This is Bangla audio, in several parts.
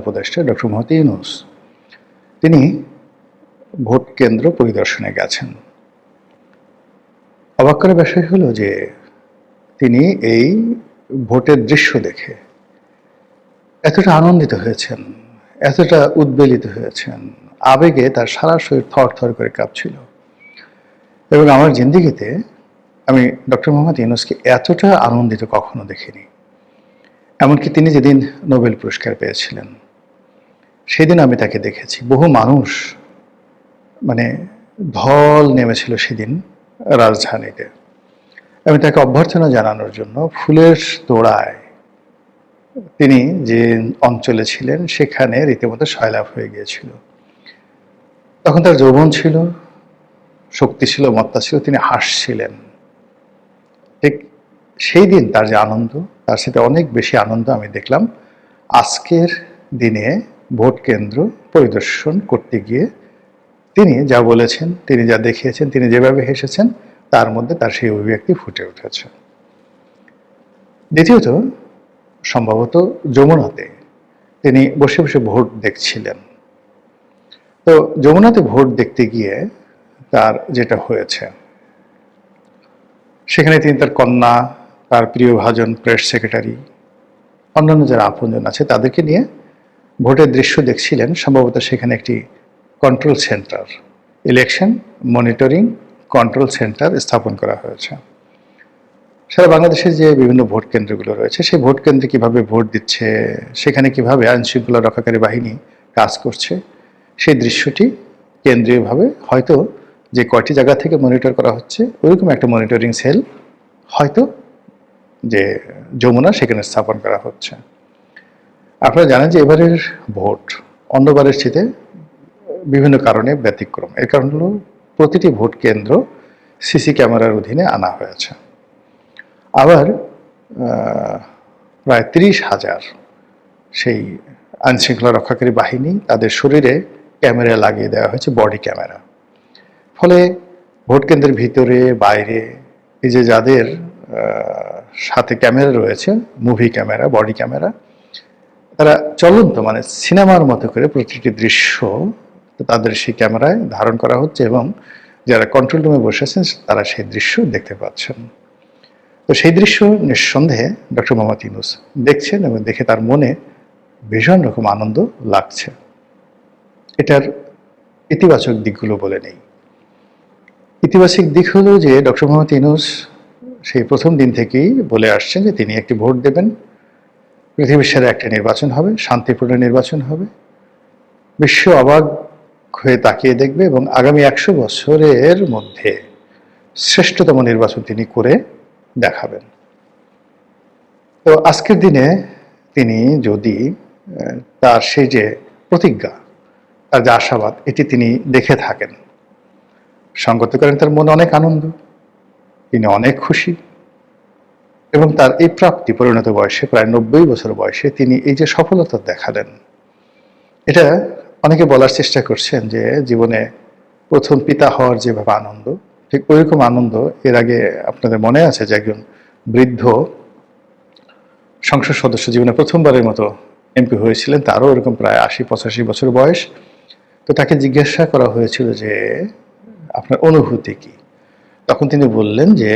উপদেষ্টা ডক্টর মোহাম্মদ ইউনূস তিনি ভোট কেন্দ্র পরিদর্শনে গেছেন। অবাক করার বিষয় হলো যে তিনি এই ভোটের দৃশ্য দেখে এতটা আনন্দিত হয়েছেন, এতটা উদ্বেলিত হয়েছেন, আবেগে তার সারা শরীর থরথর করে কাঁপছিল। এবং আমার জিন্দেগিতে আমি ডক্টর মোহাম্মদ ইউনূসকে এতটা আনন্দিত কখনো দেখিনি। এমনকি তিনি যেদিন নোবেল পুরস্কার পেয়েছিলেন সেদিন আমি তাকে দেখেছি। বহু মানুষ ঢল নেমেছিল সেদিন রাজধানীতে। আমি তাকে অভ্যর্থনা জানানোর জন্য ফুলের তোড়ায় তিনি যে অঞ্চলে ছিলেন সেখানে রীতিমতো সয়লাভ হয়ে গিয়েছিল। তখন তার যৌবন ছিল, শক্তি ছিল, মত্তা ছিল, তিনি হাসছিলেন। ঠিক সেই দিন তার যে আনন্দ, তার সাথে অনেক বেশি আনন্দ আমি দেখলাম আজকের দিনে ভোট কেন্দ্র পরিদর্শন করতে গিয়ে। তিনি যা বলেছেন, তিনি যা দেখিয়েছেন, তিনি যেভাবে হেসেছেন, তার মধ্যে তার সেই অভিব্যক্তি ফুটে উঠেছে। দ্বিতীয়ত, সম্ভবত যমুনাতে তিনি বসে বসে ভোট দেখছিলেন। তো যমুনাতে ভোট দেখতে গিয়ে তার যেটা হয়েছে, সেখানে তিনি তার কন্যা, তার প্রিয় ভাজন প্রেস সেক্রেটারি, অন্যান্য যারা আপনজন আছে তাদেরকে নিয়ে ভোটের দৃশ্য দেখছিলেন। সম্ভবত সেখানে একটি control centre, election monitoring control centre স্থাপন করা হয়েছে। সারা বাংলাদেশের যে বিভিন্ন ভোট কেন্দ্রগুলো রয়েছে, সেই ভোট কেন্দ্রে কীভাবে ভোট দিচ্ছে, সেখানে কীভাবে আইনশৃঙ্খলা রক্ষাকারী বাহিনী কাজ করছে, সেই দৃশ্যটি কেন্দ্রীয়ভাবে হয়তো যে কয়টি জায়গা থেকে মনিটর করা হচ্ছে ওইরকম একটা মনিটরিং সেল হয়তো যে যমুনা সেখানে স্থাপন করা হচ্ছে। আপনারা জানেন যে এবারের ভোট অন্যবারের চেয়ে বিভিন্ন কারণে ব্যতিক্রম। এর কারণ হলো প্রতিটি ভোট কেন্দ্র সিসি ক্যামেরার অধীনে আনা হয়েছে। আবার প্রায় 30,000 সেই আইনশৃঙ্খলা রক্ষাকারী বাহিনী তাদের শরীরে ক্যামেরা লাগিয়ে দেওয়া হয়েছে, বডি ক্যামেরা। ফলে ভোট কেন্দ্রের ভিতরে বাইরে এই যে যাদের সাথে ক্যামেরা রয়েছে, মুভি ক্যামেরা, বডি ক্যামেরা, তারা চলন্ত সিনেমার মতো করে প্রতিটি দৃশ্য তাদের সেই ক্যামেরায় ধারণ করা হচ্ছে এবং যারা কন্ট্রোল রুমে বসেছেন তারা সেই দৃশ্য দেখতে পাচ্ছেন। তো সেই দৃশ্য নিঃসন্দেহে ডক্টর মোহাম্মদ ইউনূস দেখছেন এবং দেখে তার মনে ভীষণ রকম আনন্দ লাগছে। এটার ইতিবাচক দিকগুলো বলে নেই। ইতিবাচক দিক হলো যে ডক্টর মোহাম্মদ ইউনূস সেই প্রথম দিন থেকেই বলে আসছেন যে তিনি একটি ভোট দেবেন, পৃথিবীর সেরা একটা নির্বাচন হবে, শান্তিপূর্ণ নির্বাচন হবে, বিশ্ব অবাক হয়ে তাকিয়ে দেখবে এবং আগামী 100 বছরের মধ্যে শ্রেষ্ঠতম নির্বাচন তিনি করে দেখাবেন। তো আজকের দিনে তিনি যদি তার সেই যে প্রতিজ্ঞা, তার যে আশাবাদ, এটি তিনি দেখে থাকেন, সঙ্গত করেন তার মনে অনেক আনন্দ, তিনি অনেক খুশি এবং তার এই প্রাপ্তি পরিণত বয়সে, প্রায় 90 বছর বয়সে তিনি এই যে সফলতা দেখালেন, এটা অনেকে বলার চেষ্টা করছেন যে জীবনে প্রথম পিতা হওয়ার যেভাবে আনন্দ, ঠিক ওইরকম আনন্দ এর আগে আপনাদের মনে আছে যে একজন বৃদ্ধ সংসদ সদস্য জীবনে প্রথমবারের মতো এমপি হয়েছিলেন, তারও এরকম প্রায় 80-85 বছর বয়স। তো তাকে জিজ্ঞাসা করা হয়েছিল যে আপনার অনুভূতি কি? তখন তিনি বললেন যে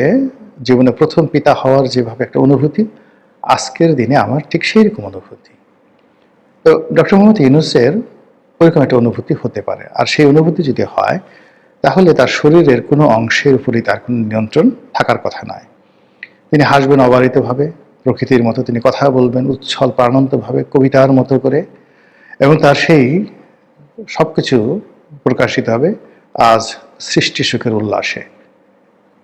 জীবনে প্রথম পিতা হওয়ার যেভাবে একটা অনুভূতি, আজকের দিনে আমার ঠিক সেই রকম অনুভূতি। তো ডক্টর মোহাম্মদ ইউনূসের ওইরকম একটা অনুভূতি হতে পারে, আর সেই অনুভূতি যদি হয় তাহলে তার শরীরের কোনো অংশের উপরই তার কোনো নিয়ন্ত্রণ থাকার কথা নয়। তিনি হাসবেন অবারিতভাবে, প্রকৃতির মতো তিনি কথা বলবেন উচ্ছল প্রাণান্তভাবে, কবিতার মতো করে, এবং তার সেই সব কিছু প্রকাশিত হবে আজ সৃষ্টি সুখের উল্লাসে।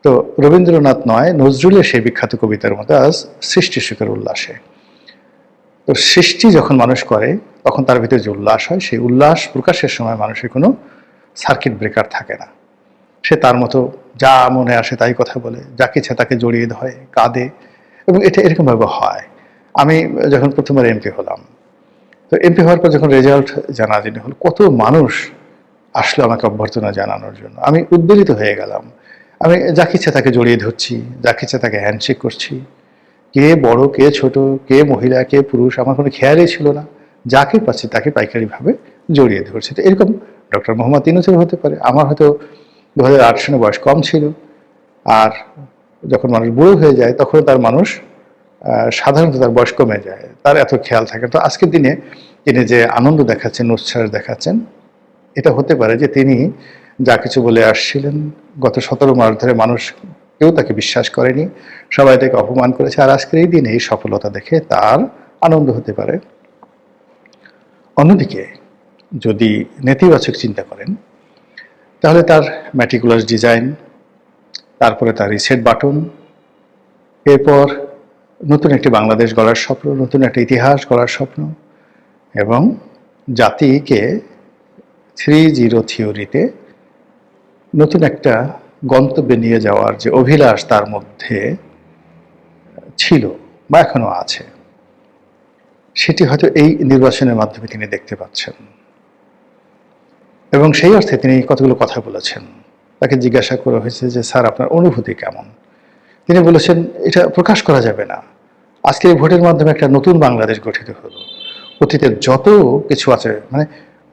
তো রবীন্দ্রনাথ নয়, নজরুলের সেই বিখ্যাত কবিতার মতো আজ সৃষ্টি সুখের উল্লাসে। তো সৃষ্টি যখন মানুষ করে তখন তার ভিতরে যে উল্লাস হয়, সেই উল্লাস প্রকাশের সময় মানুষের কোনো সার্কিট ব্রেকার থাকে না। সে তার মতো যা মনে আসে তাই কথা বলে, যাকে ইচ্ছা তাকে জড়িয়ে ধরে, কাঁদে, এবং এটা এরকমভাবে হয়। আমি যখন প্রথমবার এমপি হলাম, তো এমপি হওয়ার পর যখন রেজাল্ট জানাজানি হলো, কত মানুষ আসলো আমাকে অভ্যর্থনা জানানোর জন্য। আমি উদ্বেলিত হয়ে গেলাম। আমি যাকে ইচ্ছা তাকে জড়িয়ে ধরছি, যাকে ইচ্ছা তাকে হ্যান্ডশেক করছি। কে বড়, কে ছোট, কে মহিলা, কে পুরুষ, আমার কোনো খেয়ালই ছিল না। যাকে পাচ্ছে তাকে পাইকারিভাবে জড়িয়ে ধরছে। তো এরকম ডক্টর মোহাম্মদ ইউনূসের হতে পারে। আমার হয়তো 2008 সনে বয়স কম ছিল, আর যখন মানুষ বুড়ো হয়ে যায় তখন তার মানুষ সাধারণত তার বয়স কমে যায়, তার এত খেয়াল থাকে। তো আজকের দিনে তিনি যে আনন্দ দেখাচ্ছেন, উচ্ছ্বাস দেখাচ্ছেন, এটা হতে পারে যে তিনি যা কিছু বলে আসছিলেন গত 17 মাস ধরে মানুষ কেউ তাকে বিশ্বাস করেনি, সবাই তাকে অপমান করেছে, আর আজকের এই দিনে এই সফলতা দেখে তার আনন্দ হতে পারে। অন্যদিকে যদি নেতিবাচক চিন্তা করেন তাহলে তার ম্যাটিকুলাস ডিজাইন, তারপরে তার রিসেট বাটন, এরপর নতুন একটি বাংলাদেশ গড়ার স্বপ্ন, নতুন একটা ইতিহাস গড়ার স্বপ্ন, এবং জাতিকে 3-0 থিওরিতে নতুন একটা গন্তব্যে নিয়ে যাওয়ার যে অভিলাষ তার মধ্যে ছিল বা এখনো আছে, সেটি হয়তো এই নির্বাচনের মাধ্যমে তিনি দেখতে পাচ্ছেন। এবং সেই অর্থে তিনি কতগুলো কথা বলেছেন। তাকে জিজ্ঞাসা করা হয়েছে যে স্যার আপনার অনুভূতি কেমন, তিনি বলেছেন এটা প্রকাশ করা যাবে না। আজকের এই ভোটের মাধ্যমে একটা নতুন বাংলাদেশ গঠিত হলো। অতীতের যত কিছু আছে, মানে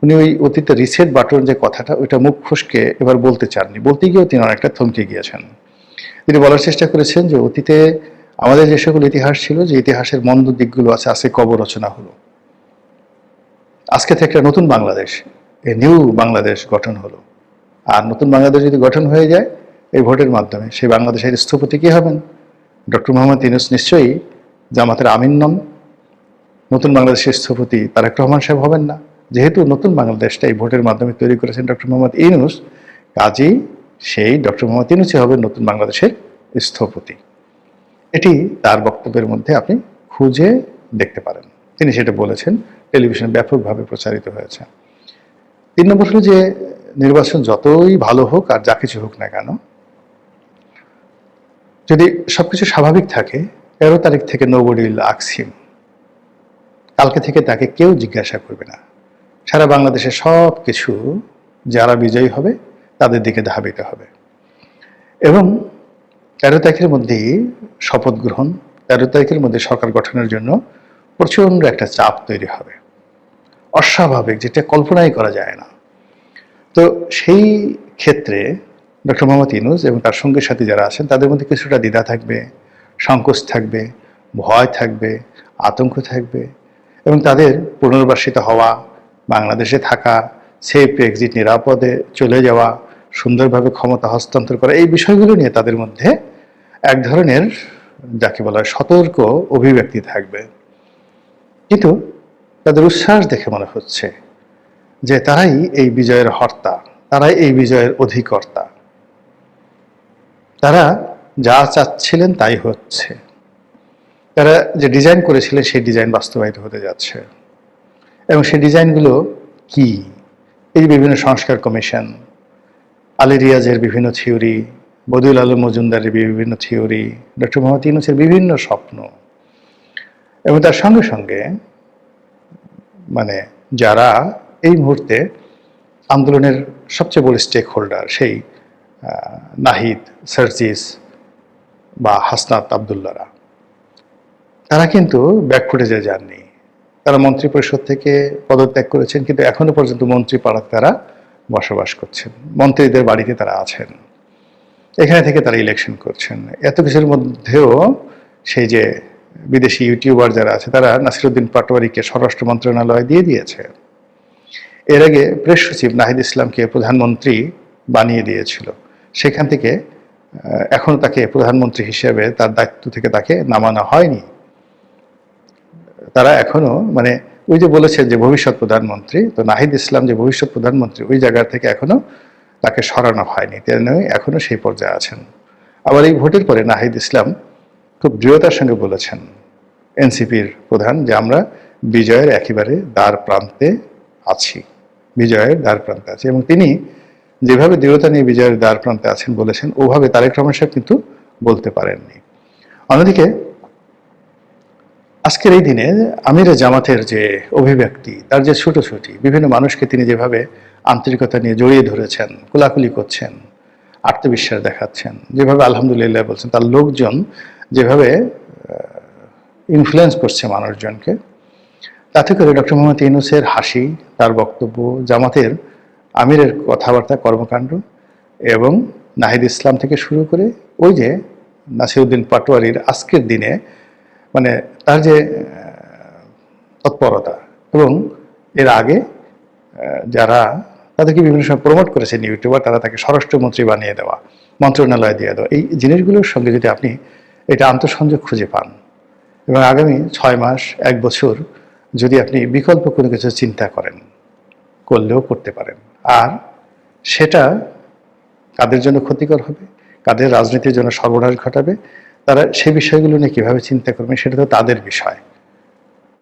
উনি ওই অতীতের রিসেট বাটন যে কথাটা, ওইটা মুখ ফসকে এবার বলতে চাননি, বলতে গিয়েও তিনি অনেকটা থমকে গিয়েছেন। তিনি বলার চেষ্টা করেছেন যে অতীতে আমাদের যে সকল ইতিহাস ছিল, যে ইতিহাসের মন্দ দিকগুলো আছে, আজকে কবর রচনা হলো। আজকে থেকে একটা নতুন বাংলাদেশ, এই নিউ বাংলাদেশ গঠন হলো। আর নতুন বাংলাদেশ যদি গঠন হয়ে যায় এই ভোটের মাধ্যমে, সেই বাংলাদেশের স্থপতি কি হবেন? ডক্টর মোহাম্মদ ইউনূস নিশ্চয়ই জামাতের আমিন নন। নতুন বাংলাদেশের স্থপতি তারেক রহমান সাহেব হবেন না। যেহেতু নতুন বাংলাদেশটা এই ভোটের মাধ্যমে তৈরি করেছেন ডক্টর মোহাম্মদ ইউনূস, কাজেই সেই ডক্টর মোহাম্মদ ইউনূসই হবেন নতুন বাংলাদেশের স্থপতি। এটি তার বক্তব্যের মধ্যে আপনি খুঁজে দেখতে পারেন, তিনি সেটা বলেছেন, টেলিভিশনে ব্যাপকভাবে প্রচারিত হয়েছে। 3 নম্বর হলো যে নির্বাচন যতই ভালো হোক আর যা কিছু হোক না কেন, যদি সবকিছু স্বাভাবিক থাকে, 13 তারিখ থেকে নোবডি উইল আস্ক হিম, কালকে থেকে তাকে কেউ জিজ্ঞাসা করবে না। সারা বাংলাদেশের সব কিছু যারা বিজয়ী হবে তাদের দিকে ধাবিত হবে। এবং 13 তারিখের মধ্যেই শপথ গ্রহণ, 13 তারিখের মধ্যে সরকার গঠনের জন্য প্রচণ্ড একটা চাপ তৈরি হবে, অস্বাভাবিক, যেটা কল্পনাই করা যায় না। তো সেই ক্ষেত্রে ডক্টর মোহাম্মদ ইউনূস এবং তার সঙ্গী সাথী যারা আছেন তাদের মধ্যে কিছুটা দ্বিধা থাকবে, সংকোচ থাকবে, ভয় থাকবে, আতঙ্ক থাকবে, এবং তাদের পুনর্বাসিত হওয়া, বাংলাদেশে থাকা, সেফ এক্সিট, নিরাপদে চলে যাওয়া, সুন্দরভাবে ক্ষমতা হস্তান্তর করা, এই বিষয়গুলো নিয়ে তাদের মধ্যে এক ধরনের যাকে বলা হয় সতর্ক অভিব্যক্তি থাকবে। কিন্তু তাদের উচ্ছ্বাস দেখে মনে হচ্ছে যে তারাই এই বিজয়ের হর্তা, তারাই এই বিজয়ের অধিকর্তা, তারা যা চাচ্ছিলেন তাই হচ্ছে, তারা যে ডিজাইন করেছিলেন সেই ডিজাইন বাস্তবায়িত হতে যাচ্ছে। এবং সেই ডিজাইনগুলো কি? এই বিভিন্ন সংস্কার কমিশন, আলী রিয়াজের বিভিন্ন থিওরি, বদিউল আলম মজুমদারের বিভিন্ন থিওরি, ডক্টর মোহাম্মদ ইউনূসের বিভিন্ন স্বপ্ন, এবং তার সঙ্গে সঙ্গে মানে যারা এই মুহূর্তে আন্দোলনের সবচেয়ে বড় স্টেক হোল্ডার, সেই নাহিদ, সার্জিস বা হাসনাত আবদুল্লাহরা, তারা কিন্তু ব্যাকফুটেজে যাননি। তারা মন্ত্রী পরিষদ থেকে পদত্যাগ করেছেন, কিন্তু এখনো পর্যন্ত মন্ত্রী পাড়াতে তারা বসবাস করছেন, মন্ত্রীদের বাড়িতে তারা আছেন, এখানে থেকে তারা ইলেকশন করছেন। এত কিছুর মধ্যেও সেই যে বিদেশি ইউটিউবার যারা আছে তারা নাসিরুদ্দিন পাটোয়ারিকে স্বরাষ্ট্র মন্ত্রণালয় দিয়ে দিয়েছে। এর আগে প্রেস সচিব নাহিদ ইসলামকে প্রধানমন্ত্রী বানিয়ে দিয়েছিল, সেখান থেকে এখনো তাকে প্রধানমন্ত্রী হিসেবে তার দায়িত্ব থেকে তাকে নামানো হয়নি। তারা এখনো মানে ওই যে বলেছেন যে ভবিষ্যৎ প্রধানমন্ত্রী, তো নাহিদ ইসলাম যে ভবিষ্যৎ প্রধানমন্ত্রী ওই জায়গা থেকে এখনো তাকে সরানো হয়নি, তিনি এখনো সেই পর্যায়ে আছেন। আবার এই ভোটের পরে নাহিদ ইসলাম খুব দৃঢ়তার সঙ্গে বলেছেন, এনসিপির প্রধান, যে আমরা বিজয়ের একেবারে দ্বার প্রান্তে আছি, বিজয়ের দ্বার প্রান্তে আছি। এবং তিনি যেভাবে দৃঢ়তা নিয়ে বিজয়ের দ্বার প্রান্তে আছেন বলেছেন, ওভাবে তারেক রহমান সাহেব কিন্তু বলতে পারেননি। অন্যদিকে আজকের এই দিনে আমিরে জামাতের যে অভিব্যক্তি, তার যে ছুটোছুটি, বিভিন্ন মানুষকে তিনি যেভাবে আন্তরিকতা নিয়ে জড়িয়ে ধরেছেন, কোলাকুলি করছেন, আত্মবিশ্বাস দেখাচ্ছেন, যেভাবে আলহামদুলিল্লাহ বলছেন, তার লোকজন যেভাবে ইনফ্লুয়েন্স করছে মানুষজনকে, তাতে করে ডক্টর মোহাম্মদ ইউনূসের হাসি, তার বক্তব্য, জামাতের আমিরের কথাবার্তা, কর্মকাণ্ড এবং নাহিদ ইসলাম থেকে শুরু করে ওই যে নাসিরউদ্দিন পাটোয়ারির আজকের দিনে মানে তার যে তৎপরতা এবং এর আগে যারা তাদেরকে বিভিন্ন সময় প্রমোট করেছেন ইউটিউবার, তারা তাকে স্বরাষ্ট্রমন্ত্রী বানিয়ে দেওয়া, মন্ত্রণালয় দিয়ে দেওয়া, এই জিনিসগুলোর সঙ্গে যদি আপনি এটা আন্তঃসংযোগ খুঁজে পান এবং আগামী 6 মাস 1 বছর যদি আপনি বিকল্প কোনো কিছু চিন্তা করেন, করলেও করতে পারেন। আর সেটা কাদের জন্য ক্ষতিকর হবে, কাদের রাজনীতির জন্য সর্বনাশ ঘটাবে, তারা সে বিষয়গুলো নিয়ে কীভাবে চিন্তা করবেন সেটা তো তাদের বিষয়।